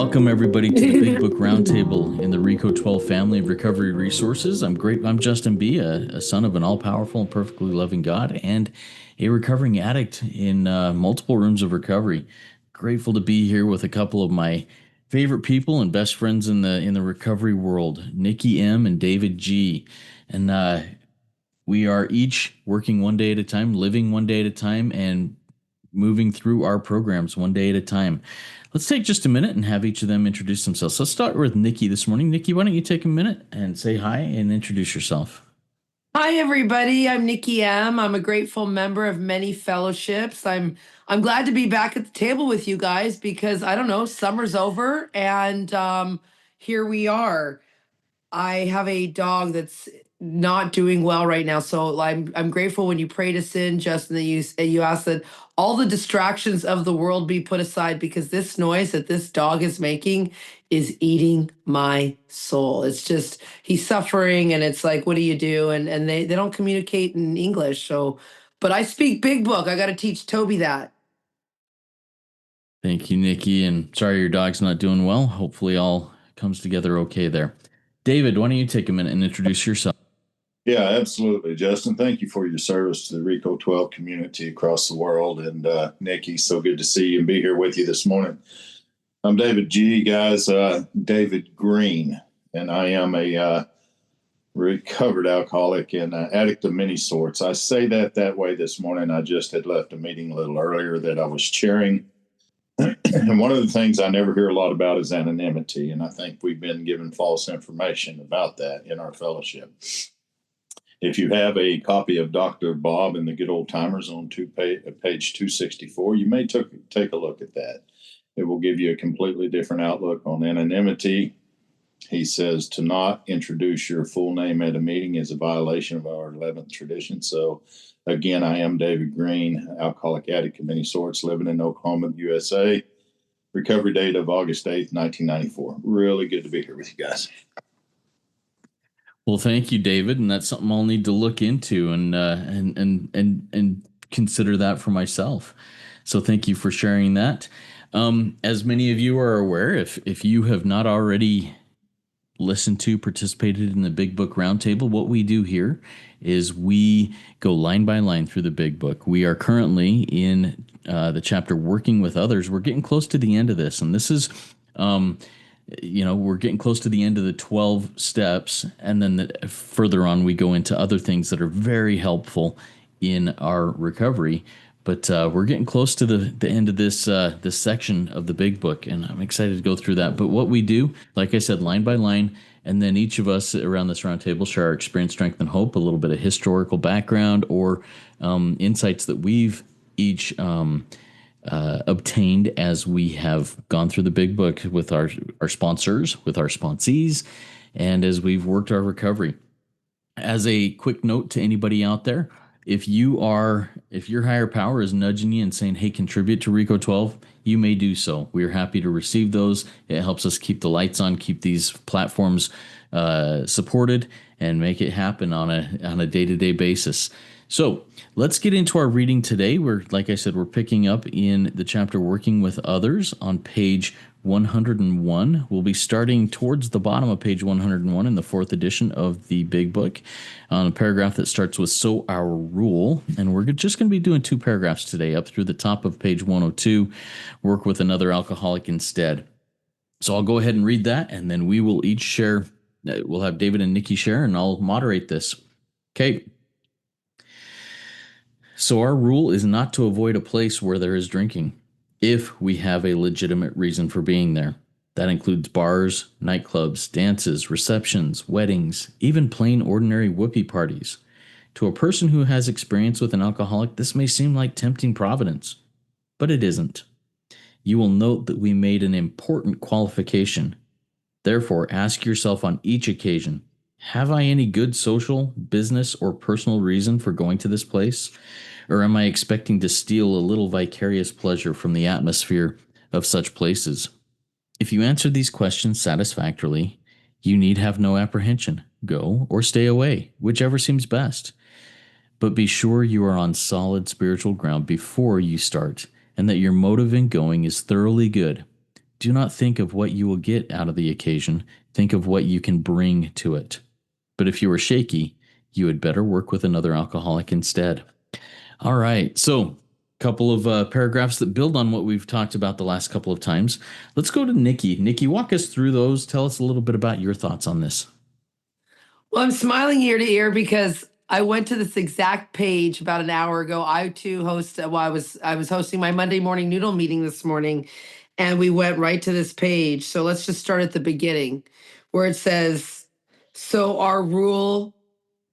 Welcome everybody to the Big Book Roundtable in the RICO 12 family of recovery resources. I'm Justin B., a son of an all-powerful and perfectly loving God and a recovering addict in multiple rooms of recovery. Grateful to be here with a couple of my favorite people and best friends in the recovery world, Nikki M. and David G. And we are each working one day at a time, living one day at a time, and moving through our programs one day at a time. Let's take just a minute and have each of them introduce themselves. Let's start with Nikki this morning. Nikki, why don't you take a minute and say hi and introduce yourself? Hi, everybody. I'm Nikki M. I'm a grateful member of many fellowships. I'm glad to be back at the table with you guys because I don't know, summer's over and here we are. I have a dog that's not doing well right now, so I'm grateful when you prayed us in, Justin, that you asked that all the distractions of the world be put aside because this noise that this dog is making is eating my soul. It's just he's suffering, and it's like, what do you do? And they don't communicate in English, so but I speak Big Book. I got to teach Toby that. Thank you, Nikki, and sorry your dog's not doing well. Hopefully all comes together okay there. David, why don't you take a minute and introduce yourself? Yeah, absolutely, Justin. Thank you for your service to the RICO 12 community across the world. And Nikki, so good to see you and be here with you this morning. I'm David G, guys, David Green, and I am a recovered alcoholic and addict of many sorts. I say that way this morning. I just had left a meeting a little earlier that I was chairing. And one of the things I never hear a lot about is anonymity. And I think we've been given false information about that in our fellowship. If you have a copy of Dr. Bob and the Good Old Timers on page 264, you may take a look at that. It will give you a completely different outlook on anonymity. He says to not introduce your full name at a meeting is a violation of our 11th tradition. So, again, I am David Green, alcoholic addict of many sorts, living in Oklahoma, USA. Recovery date of August 8th, 1994. Really good to be here with you guys. Well, thank you, David, and that's something I'll need to look into and consider that for myself. So thank you for sharing that. As many of you are aware, if you have not already listened to, participated in the Big Book Roundtable, what we do here is we go line by line through the Big Book. We are currently in the chapter Working with Others. We're getting close to the end of this, and this is we're getting close to the end of the 12 steps, and then further on we go into other things that are very helpful in our recovery. But we're getting close to the end of this section of the Big Book, and I'm excited to go through that. But what we do, like I said, line by line, and then each of us around this round table share our experience, strength, and hope, a little bit of historical background or insights that we've each obtained as we have gone through the Big Book with our sponsors, with our sponsees, and as we've worked our recovery. As a quick note to anybody out there, if your higher power is nudging you and saying, hey, contribute to RICO 12, you may do so. We're happy to receive those. It helps us keep the lights on, keep these platforms supported, and make it happen on a day-to-day basis. So let's get into our reading today. Like I said, we're picking up in the chapter Working with Others on page 101. We'll be starting towards the bottom of page 101 in the 4th edition of the Big Book on a paragraph that starts with "So our rule." And we're just going to be doing 2 paragraphs today up through the top of page 102, Work with Another Alcoholic Instead. So I'll go ahead and read that, and then we will each share. We'll have David and Nikki share, and I'll moderate this. Okay. So our rule is not to avoid a place where there is drinking, if we have a legitimate reason for being there. That includes bars, nightclubs, dances, receptions, weddings, even plain ordinary whoopee parties. To a person who has experience with an alcoholic, this may seem like tempting providence, but it isn't. You will note that we made an important qualification. Therefore, ask yourself on each occasion, have I any good social, business, or personal reason for going to this place? Or am I expecting to steal a little vicarious pleasure from the atmosphere of such places? If you answer these questions satisfactorily, you need have no apprehension. Go or stay away, whichever seems best. But be sure you are on solid spiritual ground before you start, and that your motive in going is thoroughly good. Do not think of what you will get out of the occasion. Think of what you can bring to it. But if you are shaky, you had better work with another alcoholic instead. All right. So, couple of paragraphs that build on what we've talked about the last couple of times. Let's go to Nikki. Nikki, walk us through those. Tell us a little bit about your thoughts on this. Well, I'm smiling ear to ear because I went to this exact page about an hour ago. I too I was hosting my Monday morning noodle meeting this morning, and we went right to this page. So let's just start at the beginning where it says, so our rule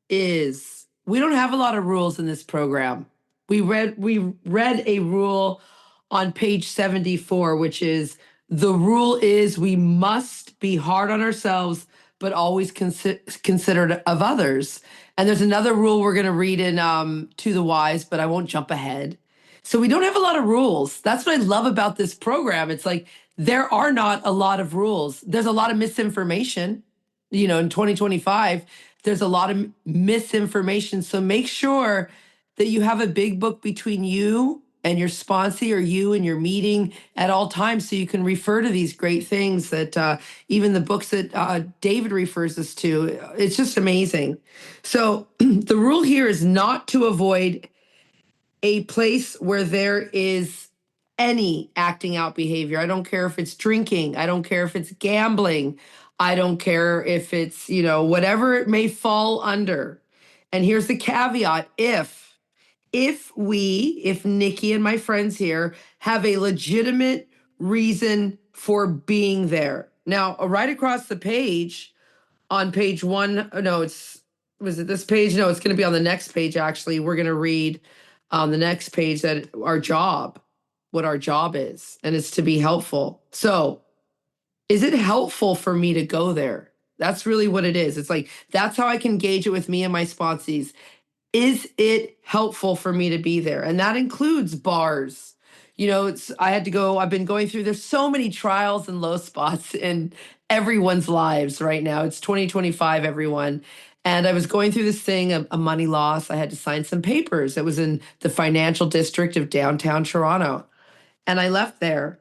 is, we don't have a lot of rules in this program. We read a rule on page 74, which is, the rule is we must be hard on ourselves, but always considerate of others. And there's another rule we're going to read in To the Wise, but I won't jump ahead. So we don't have a lot of rules. That's what I love about this program. It's like there are not a lot of rules. There's a lot of misinformation. In 2025, there's a lot of misinformation. So make sure that you have a big book between you and your sponsee, or you and your meeting at all times, so you can refer to these great things that even the books that David refers us to. It's just amazing. So the rule here is not to avoid a place where there is any acting out behavior. I don't care if it's drinking. I don't care if it's gambling. I don't care if it's, whatever it may fall under. And here's the caveat: if Nikki and my friends here have a legitimate reason for being there. Now, right across the page on page one, no, was it this page? No, it's going to be on the next page. Actually, we're going to read on the next page what our job is, and it's to be helpful. So is it helpful for me to go there? That's really what it is. It's like, that's how I can gauge it with me and my sponsees. Is it helpful for me to be there? And that includes bars. I've been going through, there's so many trials and low spots in everyone's lives right now. It's 2025, everyone. And I was going through this thing, a money loss. I had to sign some papers. It was in the financial district of downtown Toronto. And I left there.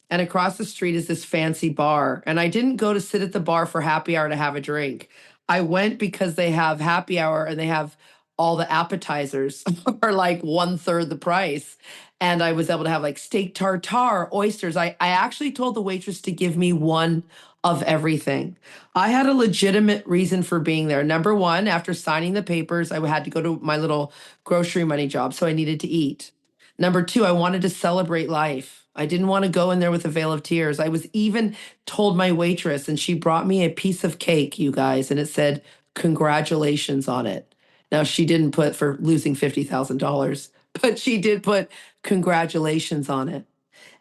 And across the street is this fancy bar. And I didn't go to sit at the bar for happy hour to have a drink. I went because they have happy hour and they have all the appetizers are like 1/3 the price. And I was able to have like steak tartare, oysters. I actually told the waitress to give me one of everything. I had a legitimate reason for being there. Number one, after signing the papers, I had to go to my little grocery money job, so I needed to eat. Number two, I wanted to celebrate life. I didn't want to go in there with a veil of tears. I was even told my waitress, and she brought me a piece of cake, you guys, and it said, congratulations on it. Now, she didn't put for losing $50,000, but she did put congratulations on it.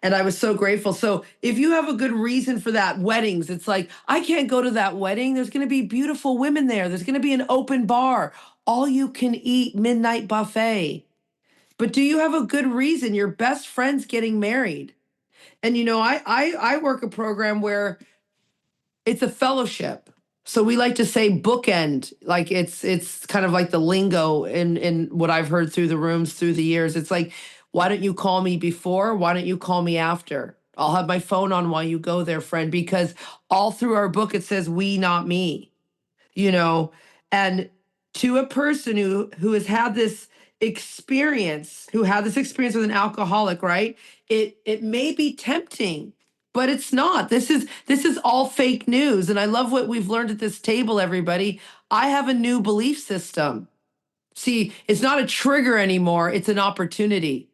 And I was so grateful. So if you have a good reason for that, weddings, it's like, I can't go to that wedding. There's going to be beautiful women there. There's going to be an open bar, all you can eat midnight buffet. But do you have a good reason? Your best friend's getting married. And I work a program where it's a fellowship. So we like to say bookend, like it's kind of like the lingo in what I've heard through the rooms through the years. It's like, why don't you call me before? Why don't you call me after? I'll have my phone on while you go there, friend, because all through our book, it says we, not me, and to a person who has had this experience, with an alcoholic, right? It may be tempting, but it's not. This is all fake news. And I love what we've learned at this table, everybody. I have a new belief system. See, it's not a trigger anymore. It's an opportunity.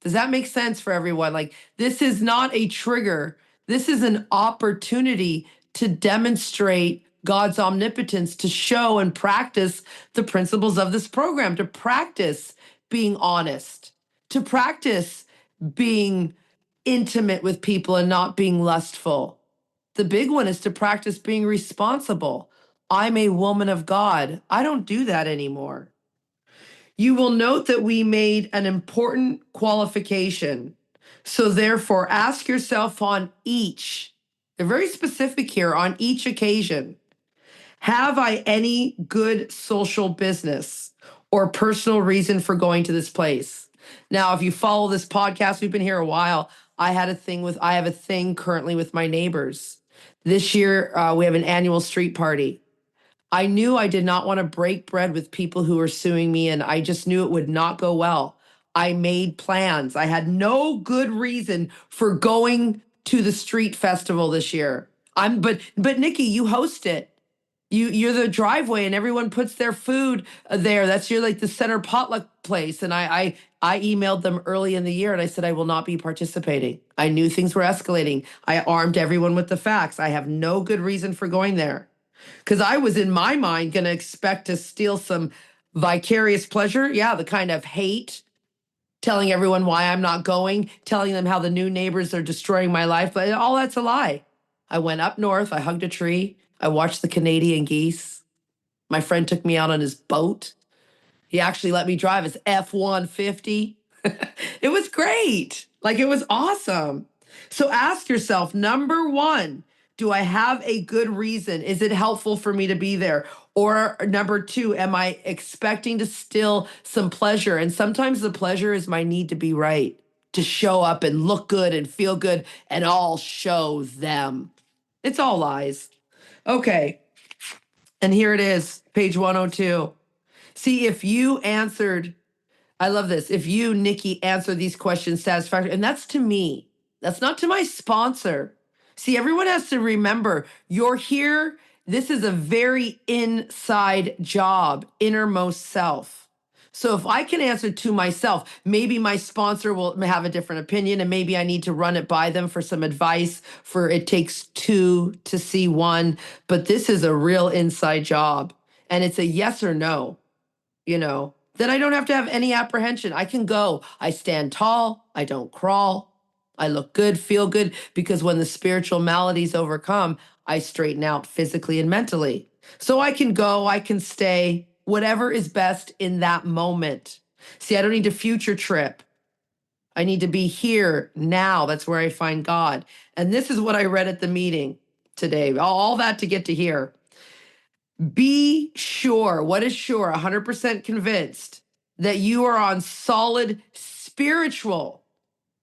Does that make sense for everyone? Like, this is not a trigger. This is an opportunity to demonstrate God's omnipotence, to show and practice the principles of this program, to practice being honest, to practice being intimate with people and not being lustful. The big one is to practice being responsible. I'm a woman of God. I don't do that anymore. You will note that we made an important qualification. So therefore, ask yourself on each, they're very specific here, on each occasion, have I any good social business or personal reason for going to this place? Now, if you follow this podcast, we've been here a while, I have a thing currently with my neighbors. This year, we have an annual street party. I knew I did not want to break bread with people who were suing me, and I just knew it would not go well. I made plans. I had no good reason for going to the street festival this year. But Nikki, you host it. You're the driveway, and everyone puts their food there. That's your like the center potluck place. And I emailed them early in the year, and I said I will not be participating. I knew things were escalating. I armed everyone with the facts. I have no good reason for going there, because I was in my mind going to expect to steal some vicarious pleasure. Yeah, the kind of hate, telling everyone why I'm not going, telling them how the new neighbors are destroying my life. But all that's a lie. I went up north. I hugged a tree. I watched the Canadian geese. My friend took me out on his boat. He actually let me drive his F-150. It was great. Like, it was awesome. So ask yourself, number one, do I have a good reason? Is it helpful for me to be there? Or number two, am I expecting to steal some pleasure? And sometimes the pleasure is my need to be right, to show up and look good and feel good, and I'll show them. It's all lies. Okay. And here it is, page 102. See, if you answered, I love this. If you, Nikki, answer these questions satisfactorily, and that's to me, that's not to my sponsor. See, everyone has to remember you're here. This is a very inside job, innermost self. So if I can answer to myself, maybe my sponsor will have a different opinion, and maybe I need to run it by them for some advice. For it takes two to see one, but this is a real inside job, and it's a yes or no. Then I don't have to have any apprehension. I can go. I stand tall. I don't crawl. I look good, feel good, because when the spiritual maladies overcome, I straighten out physically and mentally. So I can go, I can stay, whatever is best in that moment. See, I don't need to future trip. I need to be here now. That's where I find God. And this is what I read at the meeting today. All that to get to here. Be sure, what is sure, 100% convinced that you are on solid spiritual.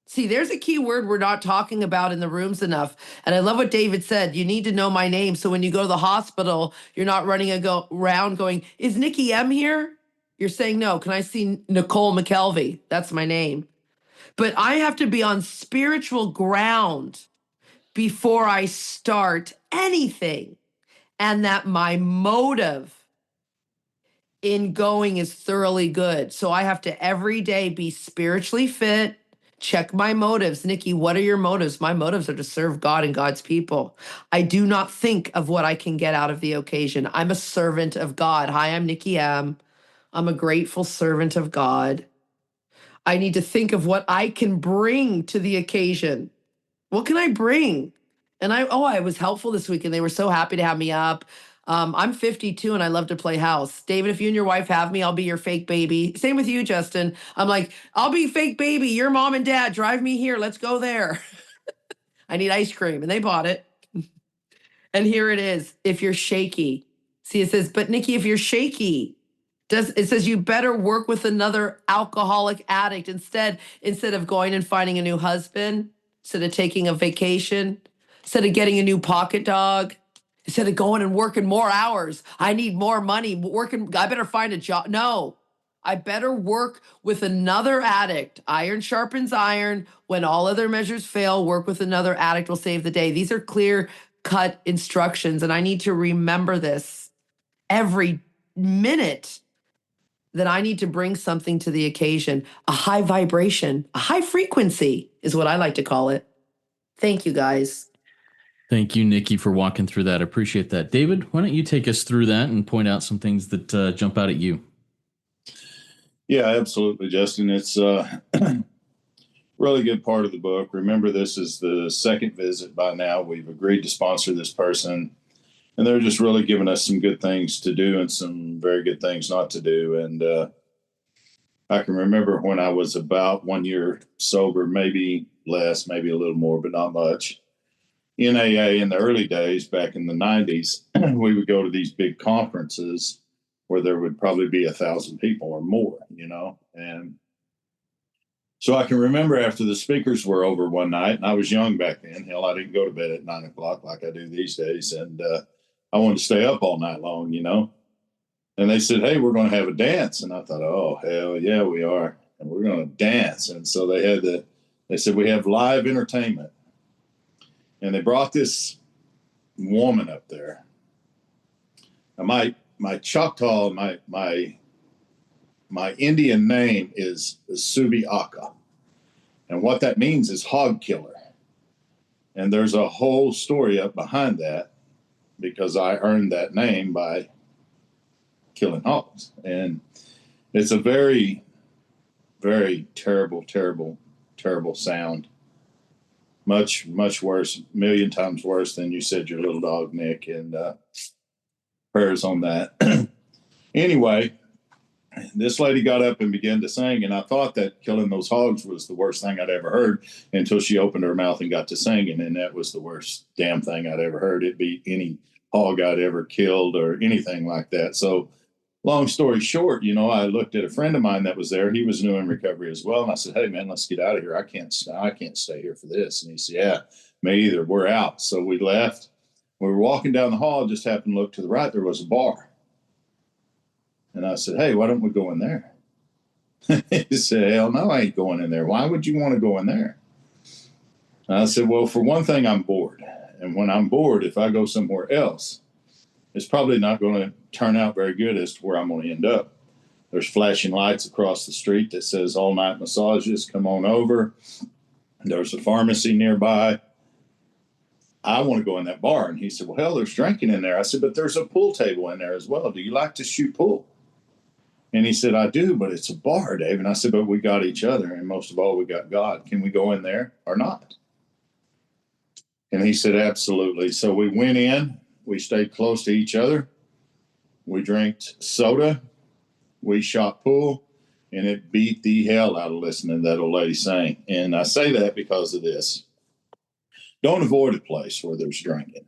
See, there's a key word we're not talking about in the rooms enough. And I love what David said. You need to know my name. So when you go to the hospital, you're not running around going, is Nikki M here? You're saying, no, can I see Nicole McKelvey? That's my name. But I have to be on spiritual ground before I start anything. And that my motive in going is thoroughly good. So I have to every day be spiritually fit, check my motives. Nikki, what are your motives? My motives are to serve God and God's people. I do not think of what I can get out of the occasion. I'm a servant of God. Hi, I'm Nikki M. I'm a grateful servant of God. I need to think of what I can bring to the occasion. What can I bring? And I was helpful this week, and they were so happy to have me up. I'm 52 and I love to play house. David, if you and your wife have me, I'll be your fake baby. Same with you, Justin. I'm like, I'll be fake baby. Your mom and dad drive me here. Let's go there. I need ice cream. And they bought it. And here it is. If you're shaky. See, it says, but Nikki, if you're shaky, it says you better work with another alcoholic addict instead of going and finding a new husband, instead of taking a vacation, instead of getting a new pocket dog, instead of going and working more hours. I need more money. I better find a job. No, I better work with another addict. Iron sharpens iron. When all other measures fail, work with another addict will save the day. These are clear-cut instructions, and I need to remember this every minute, that I need to bring something to the occasion, a high vibration, a high frequency is what I like to call it. Thank you, guys. Thank you, Nikki, for walking through that. I appreciate that. David, why don't you take us through that and point out some things that jump out at you? Yeah, absolutely, Justin. It's a really good part of the book. Remember, this is the second visit by now. We've agreed to sponsor this person, and they're just really giving us some good things to do and some very good things not to do. And I can remember when I was about 1 year sober, maybe less, maybe a little more, but not much. In AA in the early days, back in the 90s, we would go to these big conferences where there would probably be 1,000 people or more, and So I can remember after the speakers were over one night, and I was young back then. Hell, I didn't go to bed at 9 o'clock like I do these days. And I wanted to stay up all night long, you know. And they said, hey, we're going to have a dance. And I thought, oh, hell yeah, we are. And we're going to dance. And so they said, we have live entertainment. And they brought this woman up there. Now my Choctaw, my Indian name is Subi Aka. And what that means is hog killer. And there's a whole story up behind that because I earned that name by killing hogs. And it's a very, very terrible, terrible, terrible sound. Much, much worse, a million times worse than you said your little dog, Nick, and prayers on that. Anyway, this lady got up and began to sing, and I thought that killing those hogs was the worst thing I'd ever heard until she opened her mouth and got to singing, and that was the worst damn thing I'd ever heard. It beat any hog I'd ever killed or anything like that. So long story short, you know, I looked at a friend of mine that was there. He was new in recovery as well. And I said, hey, man, let's get out of here. I can't stay here for this. And he said, yeah, me either. We're out. So we left. We were walking down the hall, just happened to look to the right. There was a bar. And I said, hey, why don't we go in there? He said, hell no, I ain't going in there. Why would you want to go in there? And I said, well, for one thing, I'm bored. And when I'm bored, if I go somewhere else, it's probably not going to turn out very good as to where I'm going to end up. There's flashing lights across the street that says all night massages, come on over. There's a pharmacy nearby. I want to go in that bar. And he said, well, hell, there's drinking in there. I said, but there's a pool table in there as well. Do you like to shoot pool? And he said, I do, but it's a bar, Dave. And I said, but we got each other. And most of all, we got God. Can we go in there or not? And he said, absolutely. So we went in. We stayed close to each other. We drank soda. We shot pool. And it beat the hell out of listening to that old lady sing. And I say that because of this. Don't avoid a place where there's drinking.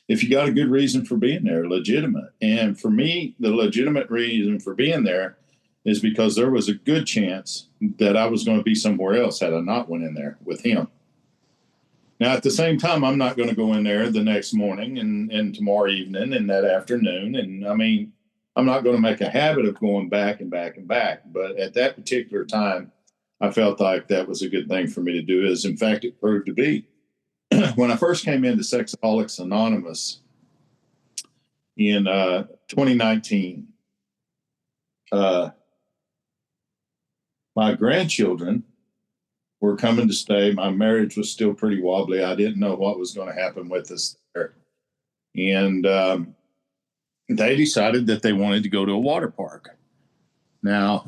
If you got a good reason for being there, legitimate. And for me, the legitimate reason for being there is because there was a good chance that I was going to be somewhere else had I not went in there with him. Now, at the same time, I'm not going to go in there the next morning and tomorrow evening and that afternoon. And I mean, I'm not going to make a habit of going back and back and back. But at that particular time, I felt like that was a good thing for me to do, as in fact, it proved to be. When I first came into Sexaholics Anonymous in 2019, my grandchildren were coming to stay. My marriage was still pretty wobbly. I didn't know what was going to happen with us there. And they decided that they wanted to go to a water park. Now,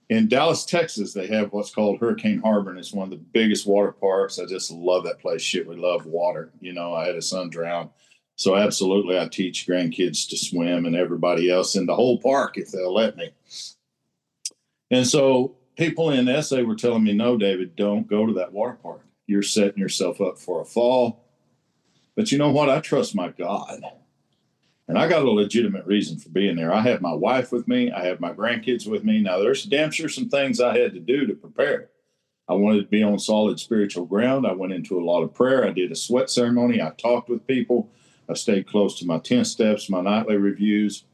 in Dallas, Texas, they have what's called Hurricane Harbor, and it's one of the biggest water parks. I just love that place. Shit, we love water. You know, I had a son drown. So absolutely, I teach grandkids to swim and everybody else in the whole park if they'll let me. And so people in SA were telling me, no, David, don't go to that water park. You're setting yourself up for a fall. But you know what? I trust my God. And I got a legitimate reason for being there. I have my wife with me. I have my grandkids with me. Now, there's damn sure some things I had to do to prepare. I wanted to be on solid spiritual ground. I went into a lot of prayer. I did a sweat ceremony. I talked with people. I stayed close to my 10 steps, my nightly reviews.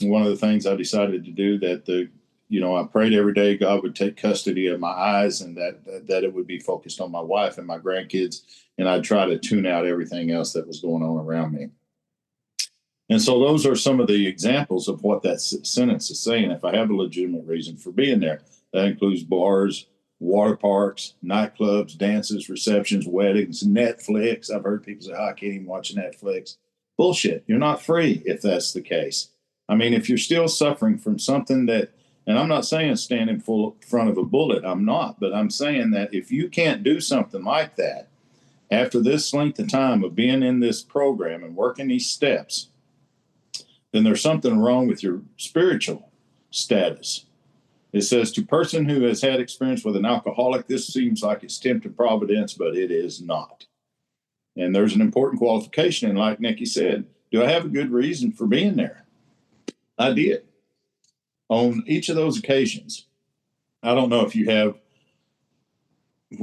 And one of the things I decided to do I prayed every day God would take custody of my eyes and that it would be focused on my wife and my grandkids. And I'd try to tune out everything else that was going on around me. And so those are some of the examples of what that sentence is saying. If I have a legitimate reason for being there, that includes bars, water parks, nightclubs, dances, receptions, weddings, Netflix. I've heard people say, I can't even watch Netflix. Bullshit. You're not free if that's the case. I mean, if you're still suffering from something that, and I'm not saying stand in front of a bullet. I'm not. But I'm saying that if you can't do something like that after this length of time of being in this program and working these steps, then there's something wrong with your spiritual status. It says, to person who has had experience with an alcoholic, this seems like it's tempted providence, but it is not. And there's an important qualification. And like Nikki said, do I have a good reason for being there? I did. On each of those occasions, I don't know if you have a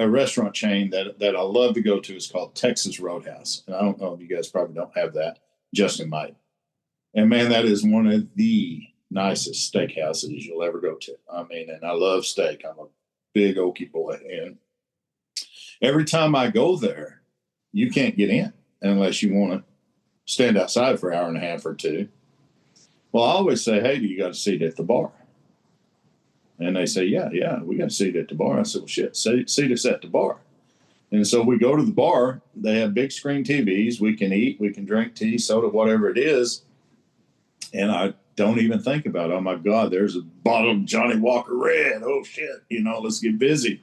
restaurant chain that I love to go to. It's called Texas Roadhouse. And I don't know if you guys probably don't have that. Justin might. And man, that is one of the nicest steakhouses you'll ever go to. I mean, and I love steak. I'm a big Okie boy. And every time I go there, you can't get in unless you want to stand outside for an hour and a half or two. Well, I always say, hey, do you got a seat at the bar? And they say, yeah, we got a seat at the bar. I said, well, shit, seat us at the bar. And so we go to the bar. They have big screen TVs. We can eat, we can drink tea, soda, whatever it is. And I don't even think about, oh my God, there's a bottle of Johnny Walker Red. Oh shit, let's get busy.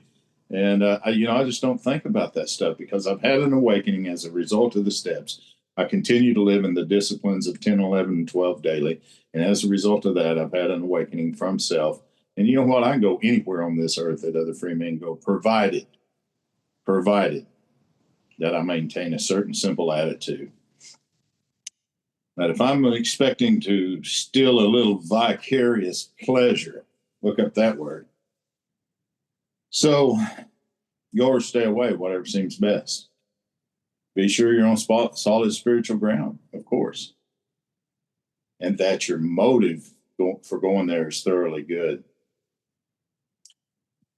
And I just don't think about that stuff because I've had an awakening as a result of the steps. I continue to live in the disciplines of 10, 11, and 12 daily. And as a result of that, I've had an awakening from self. And you know what? I can go anywhere on this earth that other free men go, provided that I maintain a certain simple attitude. That if I'm expecting to steal a little vicarious pleasure, look up that word. So go or stay away, whatever seems best. Be sure you're on solid spiritual ground, of course. And that your motive for going there is thoroughly good.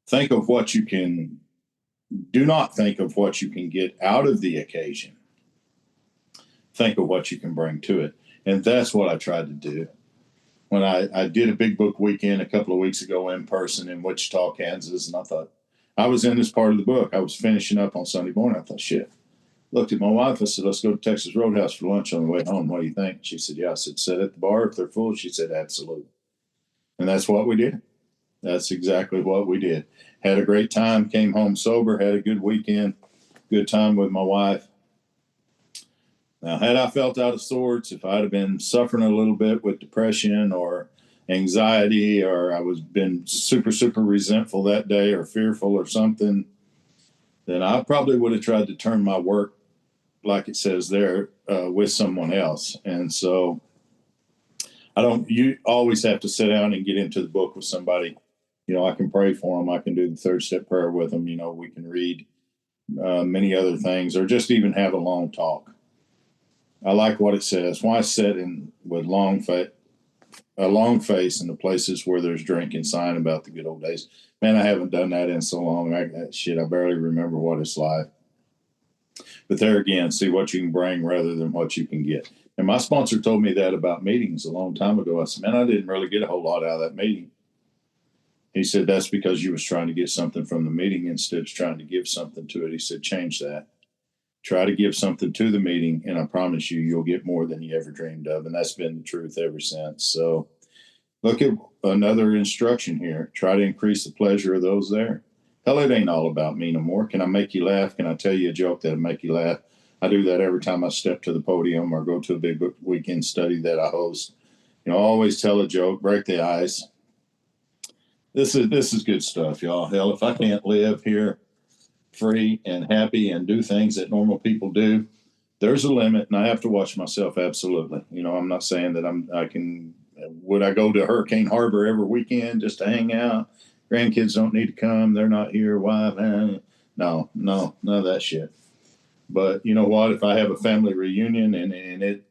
Do not think of what you can get out of the occasion. Think of what you can bring to it. And that's what I tried to do. When I did a Big Book weekend a couple of weeks ago in person in Wichita, Kansas, and I thought, I was in this part of the book. I was finishing up on Sunday morning. I thought, shit. Looked at my wife. I said, let's go to Texas Roadhouse for lunch on the way home. What do you think? She said, yeah. I said, sit at the bar if they're full. She said, absolutely. And that's what we did. That's exactly what we did. Had a great time, came home sober, had a good weekend, good time with my wife. Now, had I felt out of sorts, if I'd have been suffering a little bit with depression or anxiety, or I was been super, super resentful that day or fearful or something, then I probably would have tried to turn my work, like it says there, with someone else. And so you always have to sit down and get into the book with somebody. I can pray for them. I can do the third step prayer with them. We can read many other things or just even have a long talk. I like what it says. Why sit with a long face in the places where there's drinking, sign about the good old days? Man, I haven't done that in so long. I barely remember what it's like. But there again, see what you can bring rather than what you can get. And my sponsor told me that about meetings a long time ago. I said, man, I didn't really get a whole lot out of that meeting. He said, that's because you was trying to get something from the meeting instead of trying to give something to it. He said, change that. Try to give something to the meeting, and I promise you'll get more than you ever dreamed of. And that's been the truth ever since. So look at another instruction here. Try to increase the pleasure of those there. Hell, it ain't all about me no more. Can I make you laugh? Can I tell you a joke that'll make you laugh? I do that every time I step to the podium or go to a Big Book weekend study that I host. Always tell a joke, break the ice. This is good stuff, y'all. Hell, if I can't live here free and happy and do things that normal people do, there's a limit, and I have to watch myself. Absolutely. I'm not saying that would I go to Hurricane Harbor every weekend just to hang out? Grandkids don't need to come. They're not here. Why? No, none of that shit. But you know what? If I have a family reunion and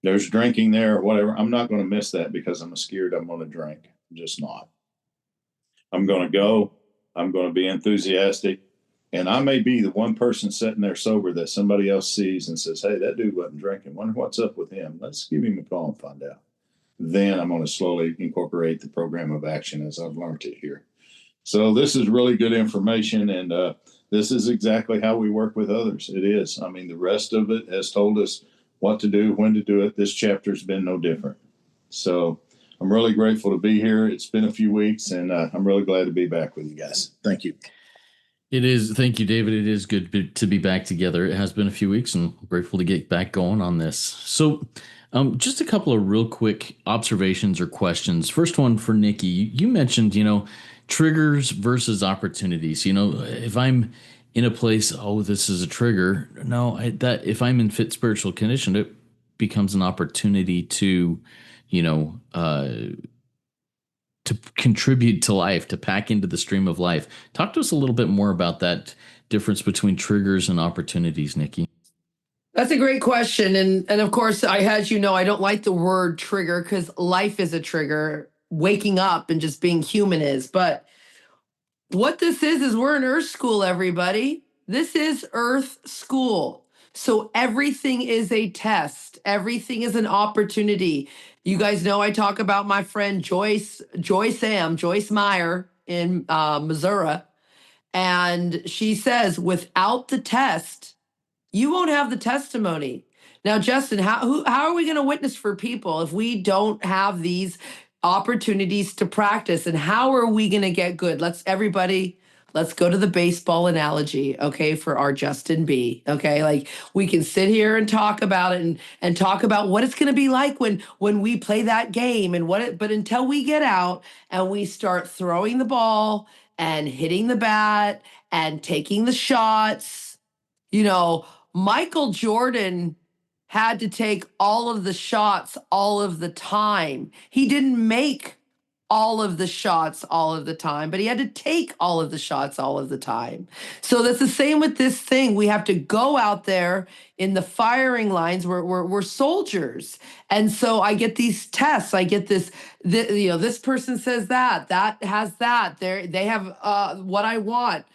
there's drinking there or whatever, I'm not going to miss that because I'm scared I'm going to drink. I'm just not. I'm going to go. I'm going to be enthusiastic. And I may be the one person sitting there sober that somebody else sees and says, hey, that dude wasn't drinking. Wonder what's up with him. Let's give him a call and find out. Then I'm going to slowly incorporate the program of action as I've learned it here. So this is really good information. And this is exactly how we work with others. It is. I mean, the rest of it has told us what to do, when to do it. This chapter's been no different. So I'm really grateful to be here. It's been a few weeks, and I'm really glad to be back with you guys. Thank you. It is. Thank you, David. It is good to be back together. It has been a few weeks, and I'm grateful to get back going on this. So, just a couple of real quick observations or questions. First one for Nikki. You mentioned, triggers versus opportunities. If I'm in a place, oh, this is a trigger. No, that if I'm in fit spiritual condition, it becomes an opportunity to, to contribute to life, to pack into the stream of life. Talk to us a little bit more about that difference between triggers and opportunities, Nikki. That's a great question. And of course, as you know, I don't like the word trigger because life is a trigger. Waking up and just being human is. But what this is we're in Earth School, everybody. This is Earth School. So everything is a test. Everything is an opportunity. You guys know I talk about my friend Joyce Meyer in Missouri. And she says, without the test, you won't have the testimony. Now, Justin, how are we going to witness for people if we don't have these opportunities to practice? And how are we going to get good? Let's go to the baseball analogy, okay, for our Justin B. Okay, like we can sit here and talk about it and talk about what it's going to be like when we play that game and but until we get out and we start throwing the ball and hitting the bat and taking the shots, you know, Michael Jordan had to take all of the shots all of the time. He didn't make all of the shots all of the time, but he had to take all of the shots all of the time. So that's the same with this thing. We have to go out there in the firing lines. We're soldiers. And so I get these tests. I get this person says that has that. They have what I want.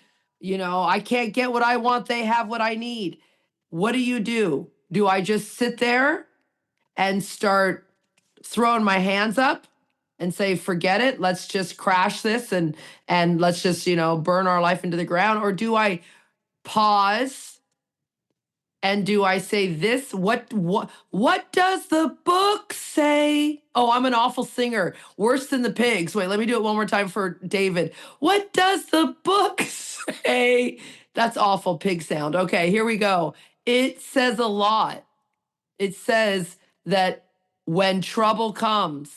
I can't get what I want. They have what I need. What do? Do I just sit there and start throwing my hands up and say, forget it, let's just crash this and let's just, burn our life into the ground? Or do I pause and do I say this? What does the book say? Oh, I'm an awful singer. Worse than the pigs. Wait, let me do it one more time for David. What does the book say? That's awful pig sound. Okay, here we go. It says a lot. It says that when trouble comes,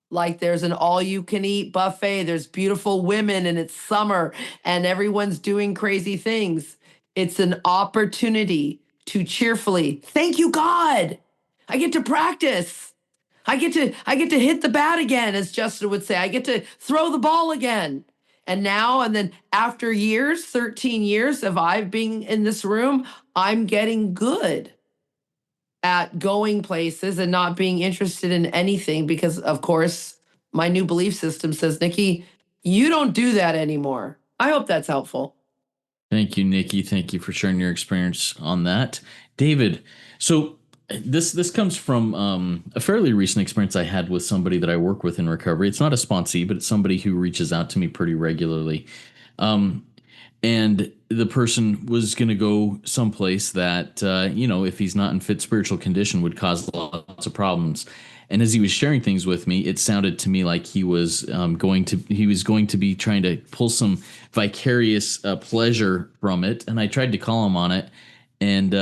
like there's an all-you-can-eat buffet, there's beautiful women and it's summer and everyone's doing crazy things. It's an opportunity to cheerfully, thank you, God. I get to practice. I get to hit the bat again, as Justin would say. I get to throw the ball again. And then after years, 13 years of I've been in this room, I'm getting good at going places and not being interested in anything because, of course, my new belief system says, Nikki, you don't do that anymore. I hope that's helpful. Thank you, Nikki. Thank you for sharing your experience on that. David, so this comes from a fairly recent experience I had with somebody that I work with in recovery. It's not a sponsee, but it's somebody who reaches out to me pretty regularly. And the person was going to go someplace that, if he's not in fit spiritual condition, would cause lots of problems. And as he was sharing things with me, it sounded to me like he was going to be trying to pull some vicarious pleasure from it. And I tried to call him on it, and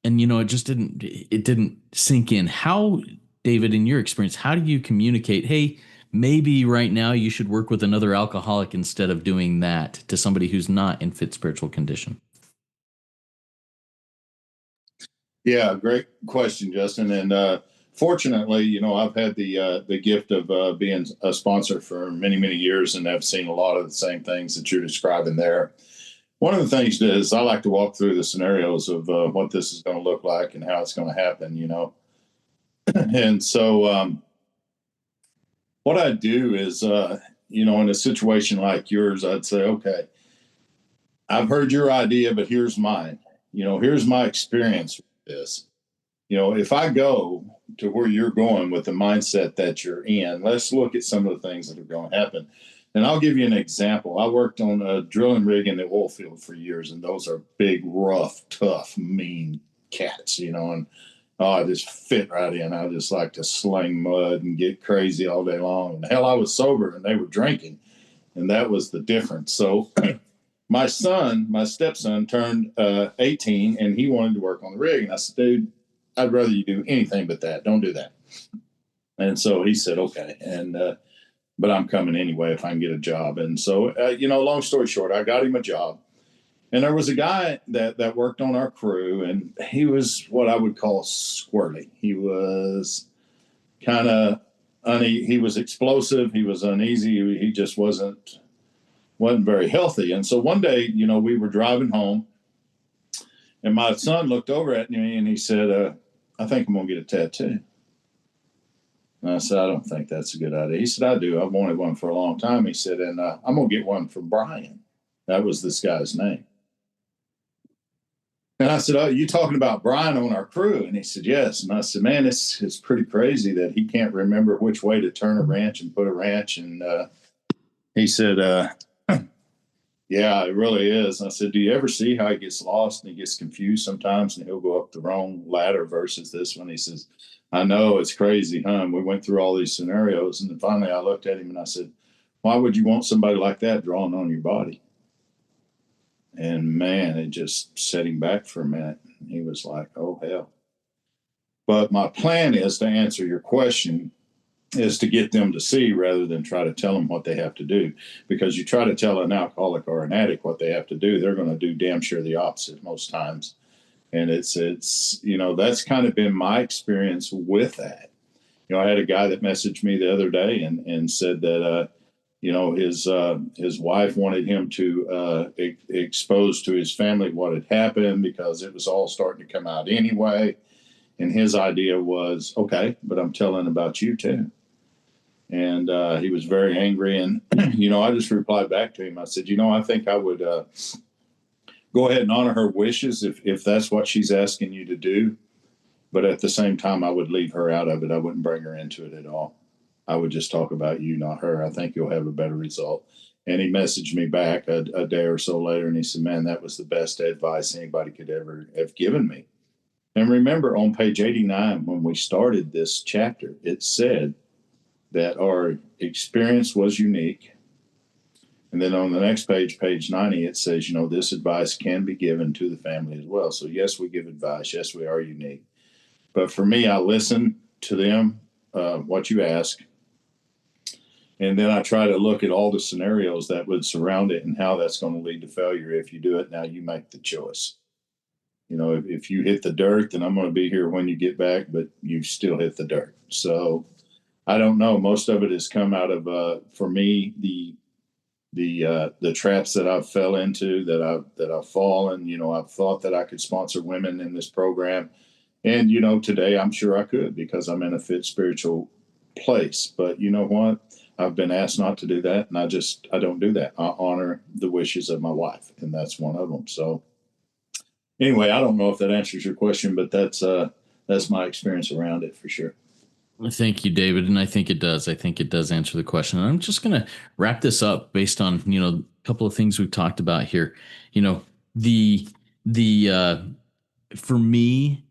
it just didn't sink in. How, David, in your experience, how do you communicate? Hey, maybe right now you should work with another alcoholic instead of doing that to somebody who's not in fit spiritual condition. Yeah, great question, Justin. And fortunately, I've had the gift of being a sponsor for many, many years, and I've seen a lot of the same things that you're describing there. One of the things is I like to walk through the scenarios of what this is going to look like and how it's going to happen, And so what I do is, in a situation like yours, I'd say, okay, I've heard your idea, but here's mine. Here's my experience with this. If I go to where you're going with the mindset that you're in, let's look at some of the things that are going to happen. And I'll give you an example. I worked on a drilling rig in the oil field for years, and those are big, rough, tough, mean cats, and I just fit right in. I just like to sling mud and get crazy all day long. And hell, I was sober and they were drinking, and that was the difference. So my stepson turned 18, and he wanted to work on the rig. And I said, dude, I'd rather you do anything but that. Don't do that. And so he said, okay. And, but I'm coming anyway if I can get a job. And so, long story short, I got him a job. And there was a guy that worked on our crew, and he was what I would call squirrely. He was kind of he was explosive. He was uneasy. He just wasn't very healthy. And so one day, we were driving home, and my son looked over at me and he said, I think I'm going to get a tattoo. And I said, I don't think that's a good idea. He said, I do. I've wanted one for a long time. He said, and I'm going to get one for Brian. That was this guy's name. And I said, oh, you talking about Brian on our crew? And he said, yes. And I said, man, it's pretty crazy that he can't remember which way to turn a wrench and put a wrench. And he said, yeah, it really is. And I said, do you ever see how he gets lost and he gets confused sometimes and he'll go up the wrong ladder versus this one? He says, I know, it's crazy, huh? And we went through all these scenarios. And then finally I looked at him and I said, why would you want somebody like that drawing on your body? And man, it just set him back for a minute. He was like, oh, hell. But my plan is to answer your question is to get them to see rather than try to tell them what they have to do. Because you try to tell an alcoholic or an addict what they have to do, they're going to do damn sure the opposite most times. And it's that's kind of been my experience with that. I had a guy that messaged me the other day and said that, his wife wanted him to expose to his family what had happened because it was all starting to come out anyway. And his idea was, okay, but I'm telling about you too. And he was very angry. And, I just replied back to him. I said, I think I would go ahead and honor her wishes if that's what she's asking you to do. But at the same time, I would leave her out of it. I wouldn't bring her into it at all. I would just talk about you, not her. I think you'll have a better result. And he messaged me back a day or so later, and he said, man, that was the best advice anybody could ever have given me. And remember, on page 89, when we started this chapter, it said that our experience was unique. And then on the next page, page 90, it says, this advice can be given to the family as well. So, yes, we give advice. Yes, we are unique. But for me, I listen to them, what you ask. And then I try to look at all the scenarios that would surround it and how that's going to lead to failure. If you do it now, you make the choice. If you hit the dirt, then I'm going to be here when you get back, but you still hit the dirt. So I don't know. Most of it has come out of, for me, the traps that I've fell into, that I've fallen. I've thought that I could sponsor women in this program. And, today I'm sure I could because I'm in a fit spiritual place. But you know what? I've been asked not to do that. And I don't do that. I honor the wishes of my wife. And that's one of them. So anyway, I don't know if that answers your question, but that's my experience around it for sure. Thank you, David. And I think it does. I think it does answer the question. And I'm just going to wrap this up based on, a couple of things we've talked about here. For me,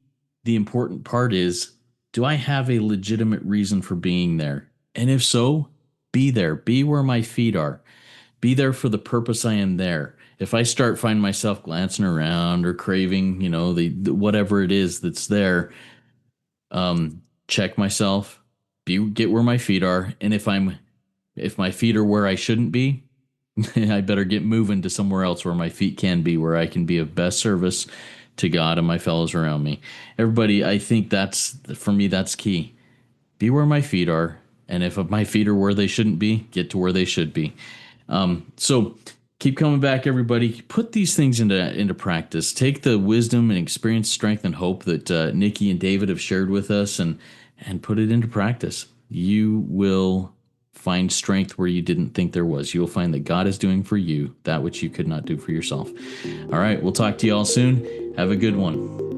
the important part is, do I have a legitimate reason for being there? And if so, be there. Be where my feet are. Be there for the purpose I am there. If I start finding myself glancing around or craving, the whatever it is that's there, check myself, get where my feet are. And if my feet are where I shouldn't be, I better get moving to somewhere else where my feet can be, where I can be of best service to God and my fellows around me. Everybody, I think for me, that's key. Be where my feet are. And if my feet are where they shouldn't be, get to where they should be. So keep coming back, everybody. Put these things into practice. Take the wisdom and experience, strength, and hope that Nikki and David have shared with us and put it into practice. You will find strength where you didn't think there was. You will find that God is doing for you that which you could not do for yourself. All right, we'll talk to you all soon. Have a good one.